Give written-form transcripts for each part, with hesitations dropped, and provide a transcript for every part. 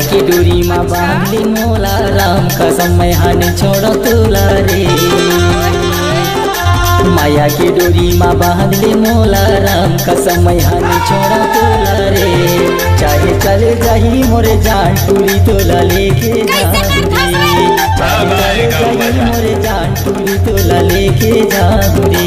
की डोरी माँ बांधली मोला राम कसम मैं हानि छोड़ो तुला रे। माया की डोरी माँ बांधली मोला राम कसम मैं हानि छोड़ो तुला रे। चाहे चले जाही मोरे जान टूरी तोला लेके जाऊं रे। चाहे चले जाही मोरे जान टूरी तोला लेके जाऊं रे।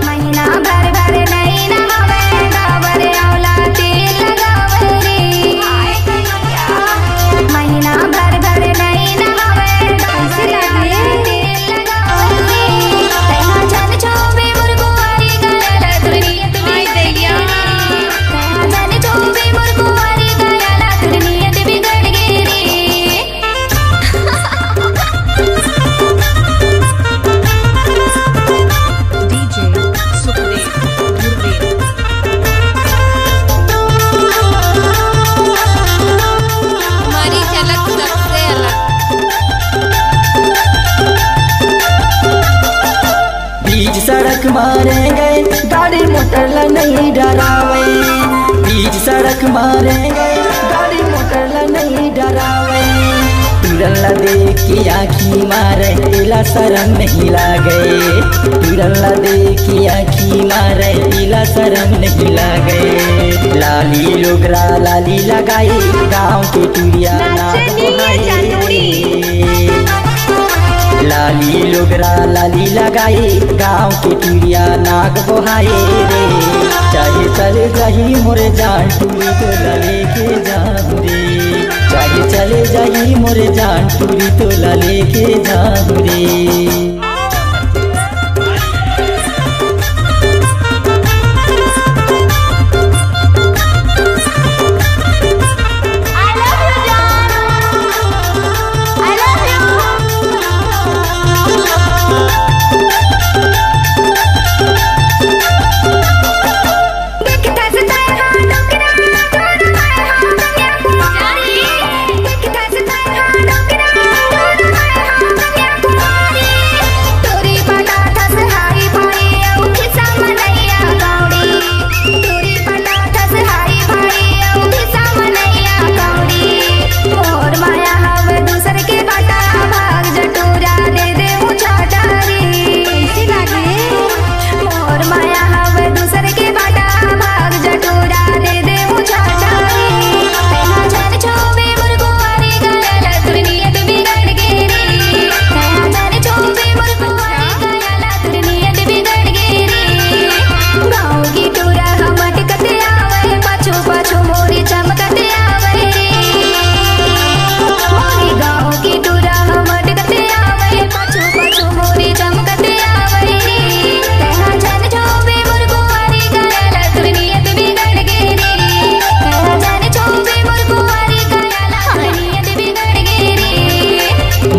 महीना भर भर नहीं नहावे गावर औला तेल लगावे रे। महीना भर भर नहीं नहावे गावर तेल लगावे रे। तेना जन छोबे मुर्गुआरी गयाला दुनियत बिगड़ गई। तेना जन छोबे मुर्गुआरी गयाला दुनियत बिगड़ गई रे। बीच सड़क मारे गए गाड़ी मोटर ला नहीं डरावे। बीच सड़क मारे गए गाड़ी मोटर ला नहीं डरावे। तुरन ला देख के आँखी मारे इला शरम नहीं लागे। तुरन ला देख के आँखी मारे इला शरम नहीं लागे। लाली लोगरा लाली लगाई गाँव के टुरिया नाक बहाए। लाली लोगरा लाली लगाई गाँव की टुरिया नाग बहाए रे। चाहे चले जाही मोरे जान टूरी तोला लेके जाऊं रे। चाहे चले जाही मोरे जान टूरी तोला लेके जाऊं रे।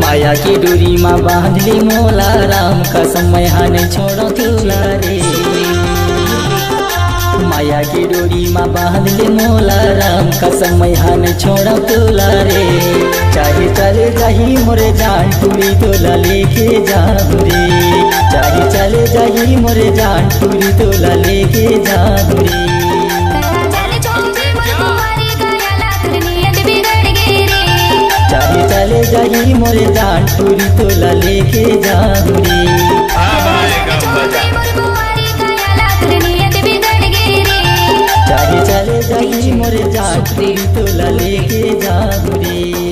माया की डोरी माँ बांधली मोला राम कसम मैं हानि छोड़ो तुला रे। माया की डोरी माँ बांधली मोला राम कसम मैं हानि छोड़ो तुला रे। चाहे चले जाही मोरे जान टूरी तोला लेके जाऊं रे। चाहे चले जाही मोरे जान टूरी तोला लेके जाऊं रे। चाहे चले जाही मोरे जान टूरी तोला लेके जाऊं रे। चाहे चले जाही मोरे जान टूरी तोला लेके जाऊं रे।